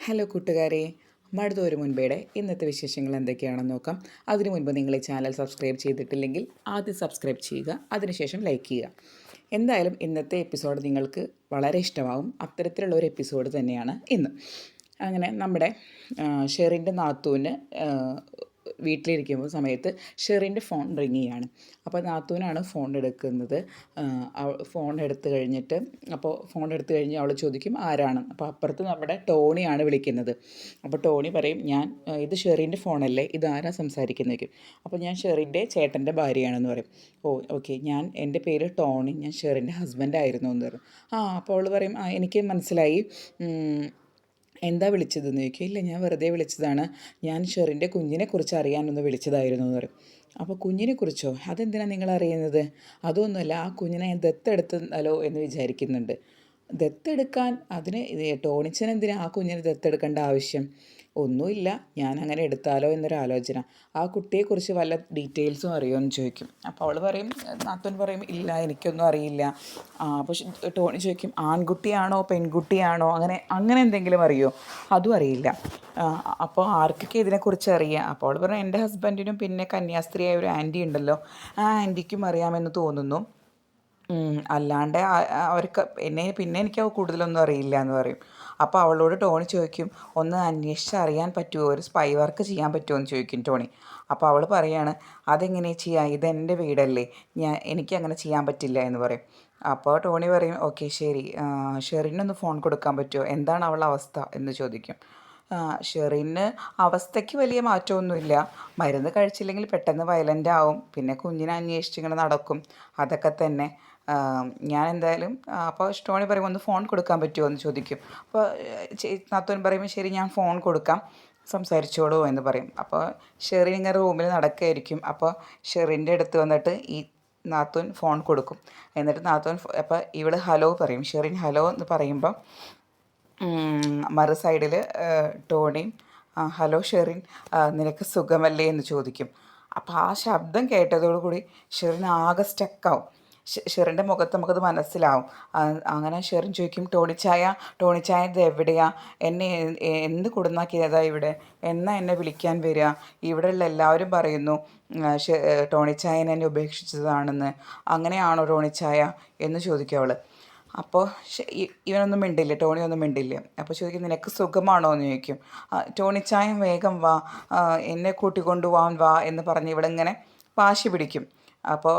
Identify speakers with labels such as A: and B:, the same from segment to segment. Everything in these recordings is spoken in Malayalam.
A: ഹലോ കൂട്ടുകാരെ, മടുത്തോരു മുൻപേടെ ഇന്നത്തെ വിശേഷങ്ങൾ എന്തൊക്കെയാണെന്ന് നോക്കാം. അതിനു മുൻപ് നിങ്ങൾ ഈ ചാനൽ സബ്സ്ക്രൈബ് ചെയ്തിട്ടില്ലെങ്കിൽ ആദ്യം സബ്സ്ക്രൈബ് ചെയ്യുക, അതിനുശേഷം ലൈക്ക് ചെയ്യുക. എന്തായാലും ഇന്നത്തെ എപ്പിസോഡ് നിങ്ങൾക്ക് വളരെ ഇഷ്ടമാവും. അത്തരത്തിലുള്ള ഒരു എപ്പിസോഡ് തന്നെയാണ് ഇന്ന്. അങ്ങനെ നമ്മുടെ ഷെറിൻ്റെ നാത്തൂന് വീട്ടിലിരിക്കുമ്പോൾ സമയത്ത് ഷെറിൻ്റെ ഫോൺ റിങ് ചെയ്യാണ്. അപ്പോൾ നാത്തൂനാണ് ഫോൺ എടുക്കുന്നത്. ഫോൺ എടുത്തു കഴിഞ്ഞിട്ട് ഫോൺ എടുത്തു കഴിഞ്ഞ് അവൾ ചോദിക്കും ആരാണ്. അപ്പോൾ അപ്പുറത്ത് നമ്മുടെ ടോണിയാണ് വിളിക്കുന്നത്. അപ്പോൾ ടോണി പറയും ഇത് ഷെറിൻ്റെ ഫോണല്ലേ, ഇതാരാ സംസാരിക്കുന്നേക്കും. അപ്പോൾ ഞാൻ ഷെറിൻ്റെ ചേട്ടൻ്റെ ഭാര്യയാണെന്ന് പറയും. ഓക്കെ, എൻ്റെ പേര് ടോണി, ഞാൻ ഷെറിൻ്റെ ഹസ്ബൻഡായിരുന്നു എന്ന് പറയും. അപ്പോൾ അവൾ പറയും എനിക്ക് മനസ്സിലായി, എന്താ വിളിച്ചതെന്ന് ചോദിക്കും. ഇല്ല, ഞാൻ വെറുതെ വിളിച്ചതാണ്, ഞാൻ ഷെറിൻ്റെ കുഞ്ഞിനെക്കുറിച്ച് അറിയാനൊന്ന് വിളിച്ചതായിരുന്നു എന്ന് പറയും. അപ്പോൾ കുഞ്ഞിനെക്കുറിച്ചോ, അതെന്തിനാണ് നിങ്ങൾ അറിയുന്നത്? അതൊന്നുമല്ല, ആ കുഞ്ഞിനെ ഞാൻ ദത്തെടുത്തല്ലോ എന്ന് വിചാരിക്കുന്നുണ്ട്. ദത്തെടുക്കാൻ അതിന് ടോണിച്ചൻ എന്തിനാ ആ കുഞ്ഞിനെ ദത്തെടുക്കേണ്ട ആവശ്യം? ഒന്നുമില്ല, ഞാൻ അങ്ങനെ എടുത്താലോ എന്നൊരാലോചന. ആ കുട്ടിയെക്കുറിച്ച് വല്ല ഡീറ്റെയിൽസും അറിയുമോ ചോദിക്കും. അപ്പോൾ അവൾ പറയും, നാത്തൂൻ പറയും, ഇല്ല എനിക്കൊന്നും അറിയില്ല. അപ്പോൾ ടോണി ചോദിക്കും, ആൺകുട്ടിയാണോ പെൺകുട്ടിയാണോ, അങ്ങനെ എന്തെങ്കിലും അറിയുമോ? അതും അറിയില്ല. അപ്പോൾ ആർക്കൊക്കെ ഇതിനെക്കുറിച്ച് അറിയാം? അപ്പോൾ അവൾ പറഞ്ഞു, എൻ്റെ ഹസ്ബൻഡിനും പിന്നെ കന്യാസ്ത്രീയായ ഒരു ആൻറ്റി ഉണ്ടല്ലോ, ആ ആൻറ്റിക്കും അറിയാമെന്ന് തോന്നുന്നു. അല്ലാണ്ട് അവർക്ക് പിന്നെ എനിക്ക് കൂടുതലൊന്നും അറിയില്ല എന്ന് പറയും. അപ്പോൾ അവളോട് ടോണി ചോദിക്കും, ഒന്ന് അന്വേഷിച്ചറിയാൻ പറ്റുമോ, ഒരു സ്പൈ വർക്ക് ചെയ്യാൻ പറ്റുമോ എന്ന് ചോദിക്കും ടോണി. അപ്പോൾ അവൾ പറയാണ്, അതെങ്ങനെയാണ് ചെയ്യുക, ഇതെൻ്റെ വീടല്ലേ, എനിക്കങ്ങനെ ചെയ്യാൻ പറ്റില്ല എന്ന് പറയും. അപ്പോൾ ടോണി പറയും, ഓക്കെ ശരി, ഷെറിനൊന്ന് ഫോൺ കൊടുക്കാൻ പറ്റുമോ, എന്താണ് അവളുടെ അവസ്ഥ എന്ന് ചോദിക്കും. ഷെറിന് അവസ്ഥയ്ക്ക് വലിയ മാറ്റമൊന്നുമില്ല, മരുന്ന് കഴിച്ചില്ലെങ്കിൽ പെട്ടെന്ന് വയലൻ്റ് ആവും, പിന്നെ കുഞ്ഞിനെ അന്വേഷിച്ചിങ്ങനെ നടക്കും, അതൊക്കെ തന്നെ. ഞാൻ എന്തായാലും അപ്പോൾ ടോണി പറയും, ഒന്ന് ഫോൺ കൊടുക്കാൻ പറ്റുമോ എന്ന് ചോദിക്കും. അപ്പോൾ നാത്തൂൻ പറയുമ്പോൾ ശരി, ഞാൻ ഫോൺ കൊടുക്കാം, സംസാരിച്ചോളൂ എന്ന് പറയും. അപ്പോൾ ഷെറിൻ ഇങ്ങനെ റൂമിൽ നടക്കുകയായിരിക്കും. അപ്പോൾ ഷെറിൻ്റെ അടുത്ത് വന്നിട്ട് ഈ നാത്തൂൻ ഫോൺ കൊടുക്കും. എന്നിട്ട് നാത്തൂൻ അപ്പോൾ ഇവൾ ഹലോ പറയും. ഷെറിൻ ഹലോ എന്ന് പറയുമ്പോൾ മറു സൈഡിൽ ടോണിയും ഹലോ ഷെറിൻ, നിനക്ക് സുഖമല്ലേ എന്ന് ചോദിക്കും. അപ്പോൾ ആ ശബ്ദം കേട്ടതോടുകൂടി ഷെറിൻ ആകെ സ്റ്റക്കാവും. ഷെറിൻ്റെ മുഖത്ത് നമുക്കത് മനസ്സിലാവും. അങ്ങനെ ഷെറിൻ ചോദിക്കും, ടോണിച്ചായ ഇത് എവിടെയാ, എന്നെ എന്ത് കൊടുന്നാക്കിയതാ ഇവിടെ, എന്നാ എന്നെ വിളിക്കാൻ വരിക, ഇവിടെയുള്ള എല്ലാവരും പറയുന്നു ടോണിച്ചായൻ എന്നെ ഉപേക്ഷിച്ചതാണെന്ന്, അങ്ങനെയാണോ ടോണിച്ചായ എന്ന് ചോദിക്കും അവൾ. അപ്പോൾ ഇവനൊന്നും മിണ്ടില്ല, ടോണി ഒന്നും മിണ്ടില്ല. അപ്പോൾ ചോദിക്കും, നിനക്ക് സുഖമാണോ എന്ന് ചോദിക്കും. ടോണിച്ചായൻ വേഗം വാ, എന്നെ കൂട്ടിക്കൊണ്ടുപോകാൻ വാ എന്ന് പറഞ്ഞ് ഇവിടെ ഇങ്ങനെ വാശി പിടിക്കും. അപ്പോൾ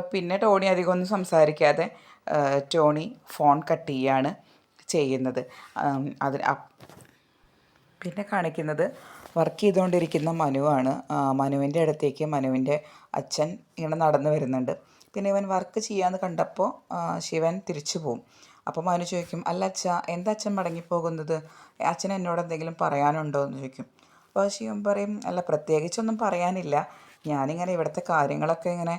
A: പിന്നെ ടോണി അധികം ഒന്നും സംസാരിക്കാതെ ടോണി ഫോൺ കട്ട് ചെയ്യാണ് ചെയ്യുന്നത്. പിന്നെ കാണിക്കുന്നത് വർക്ക് ചെയ്തുകൊണ്ടിരിക്കുന്ന മനുവാണ്. മനുവിൻ്റെ അടുത്തേക്ക് മനുവിൻ്റെ അച്ഛൻ ഇങ്ങനെ നടന്നു വരുന്നുണ്ട്. പിന്നെ ഇവൻ വർക്ക് ചെയ്യാമെന്ന് കണ്ടപ്പോൾ ശിവൻ തിരിച്ചു പോവും. അപ്പോൾ മനു ചോദിക്കും, അല്ല അച്ഛ, എന്താ അച്ഛൻ മടങ്ങിപ്പോകുന്നത്, അച്ഛൻ എന്നോട് എന്തെങ്കിലും പറയാനുണ്ടോ എന്ന് ചോദിക്കും. അപ്പോൾ ശിവൻ പറയും, അല്ല പ്രത്യേകിച്ചൊന്നും പറയാനില്ല, ഞാനിങ്ങനെ ഇവിടുത്തെ കാര്യങ്ങളൊക്കെ ഇങ്ങനെ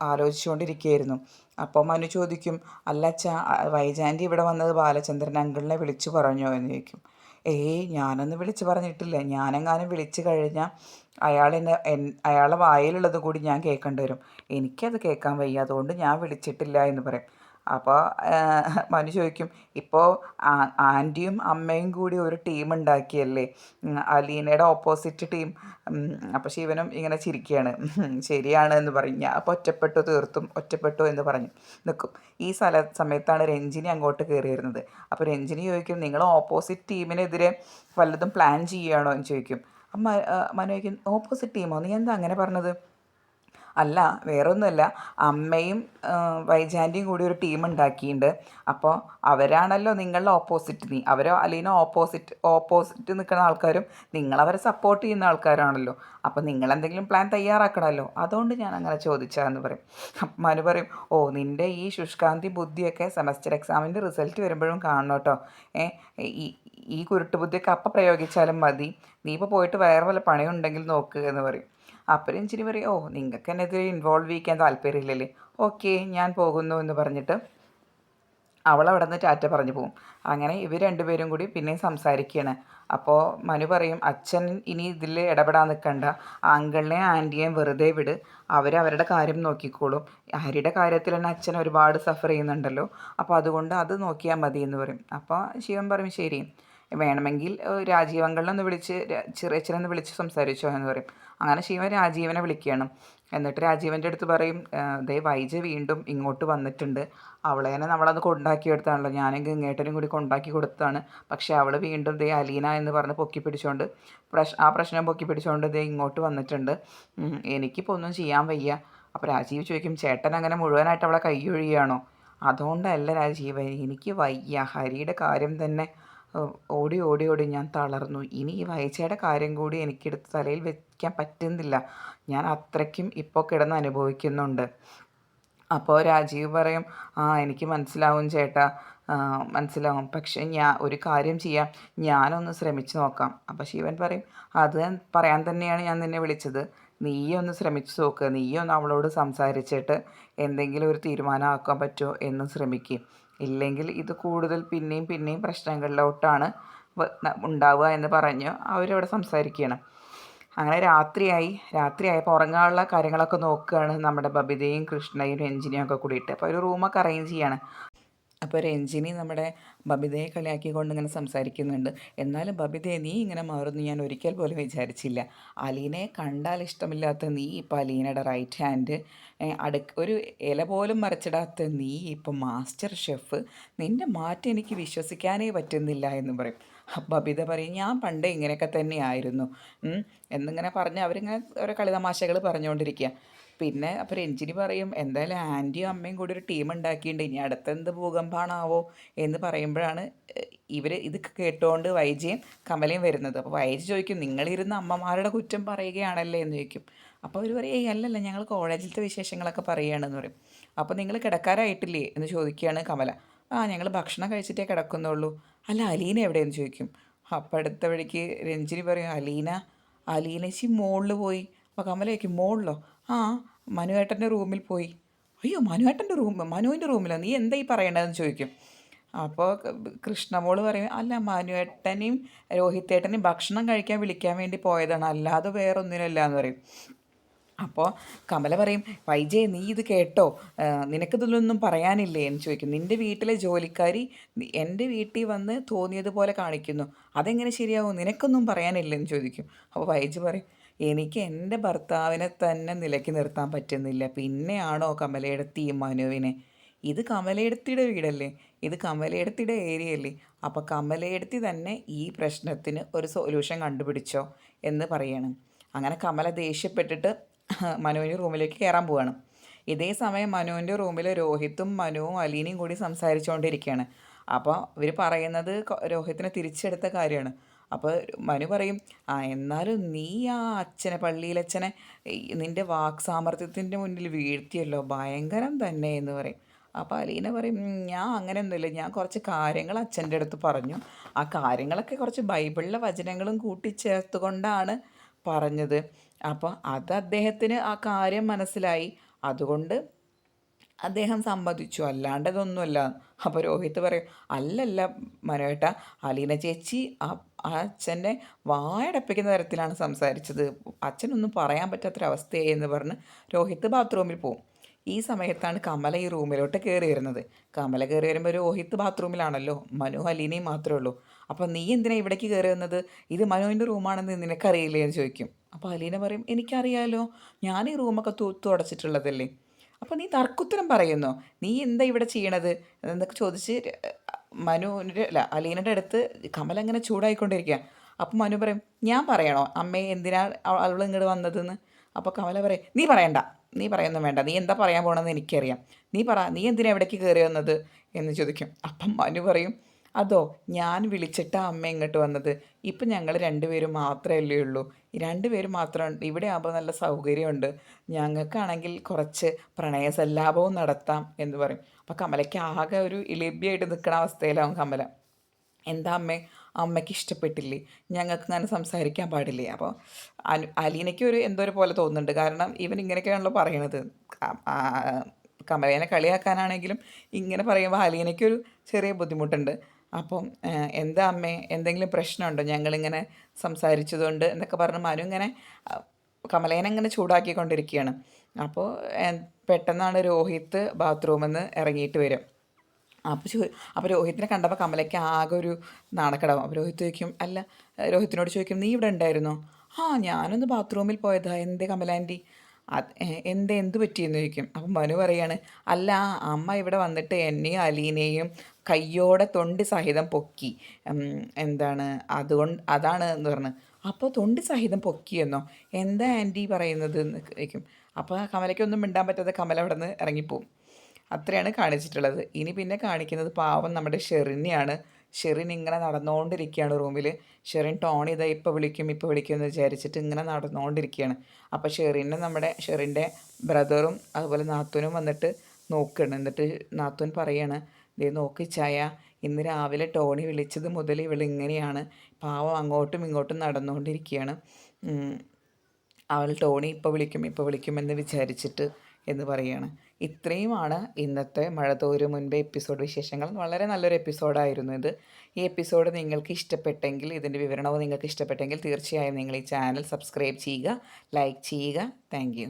A: ആലോചിച്ചുകൊണ്ടിരിക്കുകയായിരുന്നു. അപ്പോൾ മനു ചോദിക്കും, അല്ല അച്ഛ, വൈജാൻറ്റി ഇവിടെ വന്നത് ബാലചന്ദ്രൻ അങ്കിളിനെ വിളിച്ചു പറഞ്ഞോ എന്ന് ചോദിക്കും. ഞാനൊന്നും വിളിച്ച് പറഞ്ഞിട്ടില്ല, ഞാനെങ്ങാനും വിളിച്ചു കഴിഞ്ഞാൽ അയാളെ വായിലുള്ളത് കൂടി ഞാൻ കേൾക്കേണ്ടി വരും, എനിക്കത് കേൾക്കാൻ വയ്യ, അതുകൊണ്ട് ഞാൻ വിളിച്ചിട്ടില്ല എന്ന് പറയും. അപ്പോൾ മനു ചോദിക്കും, ഇപ്പോൾ ആൻറ്റിയും അമ്മയും കൂടി ഒരു ടീം ഉണ്ടാക്കിയല്ലേ, അലീനയുടെ ഓപ്പോസിറ്റ് ടീം. അപ്പോൾ ശിവനും ഇങ്ങനെ ചിരിക്കുകയാണ്. ശരിയാണ് എന്ന് പറയും. ഞാൻ അപ്പോൾ ഒറ്റപ്പെട്ടു എന്ന് പറഞ്ഞു നിൽക്കും. ഈ സമയത്താണ് രഞ്ജിനി അങ്ങോട്ട് കയറി വരുന്നത്. അപ്പോൾ രഞ്ജിനി ചോദിക്കും, നിങ്ങൾ ഓപ്പോസിറ്റ് ടീമിനെതിരെ വല്ലതും പ്ലാൻ ചെയ്യുകയാണോ എന്ന് ചോദിക്കും. അപ്പം മനു ചോദിക്കും, ഓപ്പോസിറ്റ് ടീമോ, നീ എന്താ അങ്ങനെ പറഞ്ഞത്? അല്ല, വേറൊന്നുമല്ല, അമ്മയും വൈജാൻറ്റിയും കൂടി ഒരു ടീം ഉണ്ടാക്കിയിട്ടുണ്ട്. അപ്പോൾ അവരാണല്ലോ നിങ്ങളുടെ ഓപ്പോസിറ്റ്, അവരോ അലീന ഓപ്പോസിറ്റ് നിൽക്കുന്ന ആൾക്കാരും നിങ്ങളവരെ സപ്പോർട്ട് ചെയ്യുന്ന ആൾക്കാരാണല്ലോ. അപ്പോൾ നിങ്ങളെന്തെങ്കിലും പ്ലാൻ തയ്യാറാക്കണമല്ലോ, അതുകൊണ്ട് ഞാൻ അങ്ങനെ ചോദിച്ചതെന്ന് പറയും. മനു പറയും, നിൻ്റെ ഈ ശുഷ്കാന്തി ബുദ്ധിയൊക്കെ സെമസ്റ്റർ എക്സാമിൻ്റെ റിസൾട്ട് വരുമ്പോഴും കാണണം കേട്ടോ. ഈ കുരുട്ട് ബുദ്ധിയൊക്കെ അപ്പം പ്രയോഗിച്ചാലും മതി, നീ ഇപ്പോൾ പോയിട്ട് വേറെ വല്ല പണിയുണ്ടെങ്കിൽ നോക്കുക എന്ന് പറയും. അപ്പോൾ രഞ്ജിനി പറയും, നിങ്ങൾക്ക് എന്നെ ഇതിൽ ഇൻവോൾവ് ചെയ്യിക്കാൻ താല്പര്യമില്ലല്ലേ, ഓക്കെ ഞാൻ പോകുന്നു എന്ന് പറഞ്ഞിട്ട് അവളവിടെ നിന്ന് ടാറ്റ പറഞ്ഞു പോകും. അങ്ങനെ ഇവർ രണ്ടുപേരും കൂടി പിന്നെയും സംസാരിക്കുകയാണ്. അപ്പോൾ മനു പറയും, അച്ഛൻ ഇനി ഇതിൽ ഇടപെടാൻ നിൽക്കണ്ട, അങ്കിളിനെയും ആൻറ്റിയെയും വെറുതെ വിട്, അവരവരുടെ കാര്യം നോക്കിക്കോളും, ഹരിയുടെ കാര്യത്തിൽ തന്നെ അച്ഛൻ ഒരുപാട് സഫർ ചെയ്യുന്നുണ്ടല്ലോ, അപ്പോൾ അതുകൊണ്ട് അത് നോക്കിയാൽ മതി എന്ന് പറയും. അപ്പോൾ ശിവൻ പറയും, ശരി വേണമെങ്കിൽ രാജീവ് അങ്കിളിനൊന്ന് വിളിച്ച് ചെറിയച്ഛനൊന്ന് വിളിച്ച് സംസാരിച്ചോ എന്ന് പറയും. അങ്ങനെ ശിവൻ രാജീവനെ വിളിക്കുകയാണ്. എന്നിട്ട് രാജീവൻ്റെ അടുത്ത് പറയും, ദേ വൈജ വീണ്ടും ഇങ്ങോട്ട് വന്നിട്ടുണ്ട്. അവളെ തന്നെ നമ്മളത് കൊണ്ടാക്കിയെടുത്താണല്ലോ, ഞാനും ഗംഗേട്ടനും കൂടി കൊണ്ടാക്കി കൊടുത്തതാണ്. പക്ഷേ അവൾ വീണ്ടും ദേ അലീന എന്ന് പറഞ്ഞ് പൊക്കി പിടിച്ചുകൊണ്ട് ആ പ്രശ്നം പൊക്കി പിടിച്ചുകൊണ്ട് ദേ ഇങ്ങോട്ട് വന്നിട്ടുണ്ട്. എനിക്കിപ്പോൾ ഒന്നും ചെയ്യാൻ വയ്യ. അപ്പോൾ രാജീവ് ചോദിക്കും, ചേട്ടൻ അങ്ങനെ മുഴുവനായിട്ട് അവളെ കൈയൊഴിയുകയാണോ? അതുകൊണ്ടല്ല രാജീവ്, എനിക്ക് വയ്യ. ഹരിയുടെ കാര്യം തന്നെ ഓടി ഓടി ഓടി ഞാൻ തളർന്നു. ഇനി ഈ വൈജയുടെ കാര്യം കൂടി എനിക്കെടുത്ത് തലയിൽ വെക്കാൻ പറ്റുന്നില്ല. ഞാൻ അത്രയ്ക്കും ഇപ്പോൾ കിടന്ന് അനുഭവിക്കുന്നുണ്ട്. അപ്പോൾ രാജീവ് പറയും, എനിക്ക് മനസ്സിലാവും ചേട്ടാ, മനസ്സിലാവും. പക്ഷേ ഒരു കാര്യം ചെയ്യാം, ഞാനൊന്ന് ശ്രമിച്ച് നോക്കാം. അപ്പോൾ ശിവൻ പറയും, അത് പറയാൻ തന്നെയാണ് ഞാൻ നിന്നെ വിളിച്ചത്. നീയൊന്ന് ശ്രമിച്ച് നോക്ക്. നീയൊന്ന് അവളോട് സംസാരിച്ചിട്ട് എന്തെങ്കിലും ഒരു തീരുമാനമാക്കാൻ പറ്റുമോ എന്ന് ശ്രമിക്കുക. ഇല്ലെങ്കിൽ ഇത് കൂടുതൽ പിന്നെയും പിന്നെയും പ്രശ്നങ്ങളിലോട്ടാണ് ഉണ്ടാവുക എന്ന് പറഞ്ഞ് അവരവിടെ സംസാരിക്കുകയാണ്. അങ്ങനെ രാത്രിയായപ്പോൾ ഉറങ്ങാനുള്ള കാര്യങ്ങളൊക്കെ നോക്കുകയാണ് നമ്മുടെ ബബിതയും കൃഷ്ണയും രഞ്ജിനിയും ഒക്കെ കൂടിയിട്ട്. അപ്പോൾ ഒരു റൂമൊക്കെ അറേഞ്ച് ചെയ്യാണ്. അപ്പോൾ രഞ്ജിനി നമ്മുടെ ബബിതയെ കളിയാക്കിക്കൊണ്ട് ഇങ്ങനെ സംസാരിക്കുന്നുണ്ട്. എന്നാലും ബബിതയെ, നീ ഇങ്ങനെ മാറുന്നു ഞാൻ ഒരിക്കൽ പോലും വിചാരിച്ചില്ല. അലീനയെ കണ്ടാൽ ഇഷ്ടമില്ലാത്ത നീ ഇപ്പോൾ അലീനയുടെ റൈറ്റ് ഹാൻഡ്, ഒരു ഇല പോലും മറിച്ചിടാത്ത നീ ഇപ്പം മാസ്റ്റർ ഷെഫ്. നിൻ്റെ മാറ്റം എനിക്ക് വിശ്വസിക്കാനേ പറ്റുന്നില്ല എന്ന് പറയും. ബബിത പറയും, ഞാൻ പണ്ടേ ഇങ്ങനെയൊക്കെ തന്നെയായിരുന്നു എന്നിങ്ങനെ പറഞ്ഞ് അവരിങ്ങനെ ഓരോ കളിതമാശകൾ പറഞ്ഞുകൊണ്ടിരിക്കുക. പിന്നെ അപ്പോൾ രഞ്ജിനി പറയും, എന്തായാലും ആൻറ്റിയും അമ്മയും കൂടി ഒരു ടീം ഉണ്ടാക്കിയിട്ടുണ്ട്, ഇനി അടുത്തെന്ത് ഭൂകമ്പമാണാവോ എന്ന് പറയുമ്പോഴാണ് ഇത് കേട്ടുകൊണ്ട് വൈജയും കമലയും വരുന്നത്. അപ്പോൾ വൈജി ചോദിക്കും, നിങ്ങളിരുന്ന് അമ്മമാരുടെ കുറ്റം പറയുകയാണല്ലേ എന്ന് ചോദിക്കും. അപ്പോൾ അവർ പറയും, അല്ലല്ല, ഞങ്ങൾ കോളേജിലത്തെ വിശേഷങ്ങളൊക്കെ പറയുകയാണെന്ന് പറയും. അപ്പോൾ നിങ്ങൾ കിടക്കാറായിട്ടില്ലേ എന്ന് ചോദിക്കുകയാണ് കമല. ഞങ്ങൾ ഭക്ഷണം കഴിച്ചിട്ടേ കിടക്കുന്നുള്ളൂ. അല്ല, അലീന എവിടെയെന്ന് ചോദിക്കും. അപ്പോൾ അടുത്ത വഴിക്ക് രഞ്ജിനി പറയും, അലീനച്ചി മുകളിൽ പോയി. അപ്പോൾ കമല ചോദിക്കും, മുകളിലോ? മനുവേട്ടൻ്റെ റൂമിൽ പോയി. അയ്യോ, മനുവിൻ്റെ റൂമിലോ? നീ എന്താ ഈ പറയണതെന്ന് ചോദിക്കും. അപ്പോൾ കൃഷ്ണമോള് പറയും, അല്ല, മനുവേട്ടനെയും രോഹിത്തേട്ടനെയും ഭക്ഷണം കഴിക്കാൻ വിളിക്കാൻ വേണ്ടി പോയതാണ്, അല്ലാതെ വേറൊന്നിനല്ല എന്ന് പറയും. അപ്പോൾ കമല പറയും, വൈജയ് നീ ഇത് കേട്ടോ, നിനക്കിതിലൊന്നും പറയാനില്ലേ എന്ന് ചോദിക്കും. നിൻ്റെ വീട്ടിലെ ജോലിക്കാരി എൻ്റെ വീട്ടിൽ വന്ന് തോന്നിയതുപോലെ കാണിക്കുന്നു, അതെങ്ങനെ ശരിയാവും? നിനക്കൊന്നും പറയാനില്ലെന്ന് ചോദിക്കും. അപ്പോൾ വൈജ് പറയും, എനിക്ക് എൻ്റെ ഭർത്താവിനെ തന്നെ നിലയ്ക്ക് നിർത്താൻ പറ്റുന്നില്ല, പിന്നെയാണോ കമലയെടുത്തി ഈ മനുവിനെ? ഇത് കമലയെടുത്തിയുടെ വീടല്ലേ, ഇത് കമലയെടുത്തിയുടെ ഏരിയയല്ലേ, അപ്പോൾ കമലയെടുത്തി തന്നെ ഈ പ്രശ്നത്തിന് ഒരു സൊല്യൂഷൻ കണ്ടുപിടിച്ചോ എന്ന് പറയണം. അങ്ങനെ കമല ദേഷ്യപ്പെട്ടിട്ട് മനുവിൻ്റെ റൂമിലേക്ക് കയറാൻ പോവുകയാണ്. ഇതേ സമയം മനുവിൻ്റെ റൂമിൽ രോഹിത്തും മനുവും അലീനയും കൂടി സംസാരിച്ചുകൊണ്ടിരിക്കുകയാണ്. അപ്പോൾ ഇവർ പറയുന്നത് രോഹിത്തിനെ തിരിച്ചെടുത്ത കാര്യമാണ്. അപ്പോൾ മനു പറയും, എന്നാലും നീ പള്ളിയിലച്ഛനെ നിൻ്റെ വാക് സാമർത്ഥ്യത്തിൻ്റെ മുന്നിൽ വീഴ്ത്തിയല്ലോ, ഭയങ്കരം തന്നെ എന്ന് പറയും. അപ്പോൾ അലീന പറയും, ഞാൻ അങ്ങനെയൊന്നുമില്ല, ഞാൻ കുറച്ച് കാര്യങ്ങൾ അച്ഛൻ്റെ അടുത്ത് പറഞ്ഞു, ആ കാര്യങ്ങളൊക്കെ കുറച്ച് ബൈബിളിലെ വചനങ്ങളും കൂട്ടിച്ചേർത്തുകൊണ്ടാണ് പറഞ്ഞത്. അപ്പോൾ അത് അദ്ദേഹത്തിന് ആ കാര്യം മനസ്സിലായി, അതുകൊണ്ട് അദ്ദേഹം സമ്മതിച്ചു, അല്ലാണ്ടതൊന്നുമല്ല. അപ്പോൾ രോഹിത്ത് പറയും, അല്ലല്ല മനോേട്ട, അലീന ചേച്ചി ആ അച്ഛൻ്റെ വായടപ്പിക്കുന്ന തരത്തിലാണ് സംസാരിച്ചത്, അച്ഛനൊന്നും പറയാൻ പറ്റാത്തൊരവസ്ഥയായി എന്ന് പറഞ്ഞ് രോഹിത്ത് ബാത്റൂമിൽ പോവും. ഈ സമയത്താണ് കമല ഈ റൂമിലോട്ട് കയറി വരുന്നത്. കമല കയറി വരുമ്പോൾ രോഹിത്ത് ബാത്റൂമിലാണല്ലോ, മനു അലീനയും മാത്രമേ ഉള്ളൂ. അപ്പോൾ നീ എന്തിനാണ് ഇവിടേക്ക് കയറി വന്നത്? ഇത് മനുവിൻ്റെ റൂമാണെന്ന് നിനക്കറിയില്ലേ എന്ന് ചോദിക്കും. അപ്പോൾ അലീന പറയും, എനിക്കറിയാലോ, ഞാൻ ഈ റൂമൊക്കെ തൂത്തുടച്ചിട്ടുള്ളതല്ലേ. അപ്പോൾ നീ തർക്കുത്തരം പറയുന്നോ? നീ എന്താ ഇവിടെ ചെയ്യണത് എന്നൊക്കെ ചോദിച്ച് അലീനയുടെ അടുത്ത് കമല അങ്ങനെ ചൂടായിക്കൊണ്ടിരിക്കുക. അപ്പോൾ മനു പറയും, ഞാൻ പറയണോ അമ്മേ എന്തിനാണ് അവൾ ഇങ്ങോട്ട് വന്നതെന്ന്? അപ്പോൾ കമല പറയും, നീ പറയണ്ട, നീ പറയുന്നു വേണ്ട, നീ എന്താ പറയാൻ പോകണമെന്ന് എനിക്കറിയാം, നീ എന്തിനാ എവിടേക്ക് കയറി വന്നത് എന്ന് ചോദിക്കും. അപ്പം മനു പറയും, അതോ, ഞാൻ വിളിച്ചിട്ടാ അമ്മ ഇങ്ങോട്ട് വന്നത്, ഇപ്പം ഞങ്ങൾ രണ്ടുപേരും മാത്രമല്ലേ ഉള്ളൂ, രണ്ടുപേരും മാത്രം ഇവിടെ ആകുമ്പോൾ നല്ല സൗകര്യമുണ്ട്, ഞങ്ങൾക്കാണെങ്കിൽ കുറച്ച് പ്രണയസല്ലാപവും നടത്താം എന്ന് പറയും. അപ്പോൾ കമലയ്ക്ക് ആകെ ഒരു ഇളിബ്യായിട്ട് നിൽക്കുന്ന അവസ്ഥയിലാവും കമല. എന്താ അമ്മയ്ക്ക് ഇഷ്ടപ്പെട്ടില്ലേ, ഞങ്ങൾക്ക് അങ്ങനെ സംസാരിക്കാൻ പാടില്ലേ? അപ്പോൾ അലീനയ്ക്ക് എന്തോ ഒരു പോലെ തോന്നുന്നുണ്ട്, കാരണം ഇവൻ ഇങ്ങനെയൊക്കെയാണല്ലോ പറയണത്. കമലേനെ കളിയാക്കാനാണെങ്കിലും ഇങ്ങനെ പറയുമ്പോൾ അലീനയ്ക്കൊരു ചെറിയ ബുദ്ധിമുട്ടുണ്ട്. അപ്പം എന്താ അമ്മേ, എന്തെങ്കിലും പ്രശ്നമുണ്ടോ ഞങ്ങളിങ്ങനെ സംസാരിച്ചതുകൊണ്ട് എന്നൊക്കെ പറഞ്ഞ് മനു ഇങ്ങനെ കമലേനെ ഇങ്ങനെ ചൂടാക്കിക്കൊണ്ടിരിക്കുകയാണ്. അപ്പോൾ പെട്ടെന്നാണ് രോഹിത്ത് ബാത്റൂമിൽ നിന്ന് ഇറങ്ങിയിട്ട് വരും. അപ്പോൾ അപ്പോൾ രോഹിത്തിനെ കണ്ടപ്പോൾ കമലയ്ക്ക് ആകെ ഒരു നാണക്കേടാവും. അപ്പോൾ രോഹിത്ത് ചോദിക്കും, അല്ല രോഹിത്തിനോട് ചോദിക്കും, നീ ഇവിടെ ഉണ്ടായിരുന്നോ? ആ ഞാനൊന്ന് ബാത്റൂമിൽ പോയതാ, എന്തേ കമല ആൻറ്റി? എന്തേ, എന്ത് പറ്റിയെന്ന് ചോദിക്കും. അപ്പം മനു പറയാണ്, അല്ല അമ്മ ഇവിടെ വന്നിട്ട് എന്നെയും അലീനെയും കയ്യോടെ തൊണ്ടി സഹിതം പൊക്കി. എന്താണ് അതാണ് എന്ന് പറഞ്ഞ്. അപ്പോൾ തൊണ്ടി സഹിതം പൊക്കിയെന്നോ? എന്താ ആൻറ്റി പറയുന്നത് എന്ന് ചോദിക്കും. അപ്പോൾ കമലയ്ക്കൊന്നും മിണ്ടാൻ പറ്റാതെ കമല അവിടെ നിന്ന് ഇറങ്ങിപ്പോവും. അത്രയാണ് കാണിച്ചിട്ടുള്ളത്. ഇനി പിന്നെ കാണിക്കുന്നത് പാവം നമ്മുടെ ഷെറിനെയാണ്. ഷെറിൻ ഇങ്ങനെ നടന്നുകൊണ്ടിരിക്കുകയാണ് റൂമിൽ. ഷെറിൻ ടോണി ഇതാ ഇപ്പോൾ വിളിക്കും എന്ന് വിചാരിച്ചിട്ട് ഇങ്ങനെ നടന്നുകൊണ്ടിരിക്കുകയാണ്. അപ്പോൾ ഷെറിൻ്റെ ബ്രദറും അതുപോലെ നാത്തൂനും വന്നിട്ട് നോക്കുകയാണ്. എന്നിട്ട് നാത്തൂൻ പറയാണ്, ദേ നോക്ക് ചായ, ഇന്ന് രാവിലെ ടോണി വിളിച്ചത് മുതൽ ഇവളിങ്ങനെയാണ്, പാവം അങ്ങോട്ടും ഇങ്ങോട്ടും നടന്നുകൊണ്ടിരിക്കുകയാണ്. അവൾ ടോണി ഇപ്പോൾ വിളിക്കുമെന്ന് വിചാരിച്ചിട്ട് എന്ന് പറയുകയാണ്. ഇത്രയുമാണ് ഇന്നത്തെ മഴ തോരും മുൻപേ എപ്പിസോഡ് വിശേഷങ്ങൾ. വളരെ നല്ലൊരു എപ്പിസോഡായിരുന്നു ഇത്. ഈ എപ്പിസോഡ് നിങ്ങൾക്ക് ഇഷ്ടപ്പെട്ടെങ്കിൽ, ഇതിൻ്റെ വിവരണവും നിങ്ങൾക്ക് ഇഷ്ടപ്പെട്ടെങ്കിൽ തീർച്ചയായും നിങ്ങൾ ഈ ചാനൽ സബ്സ്ക്രൈബ് ചെയ്യുക, ലൈക്ക് ചെയ്യുക. താങ്ക്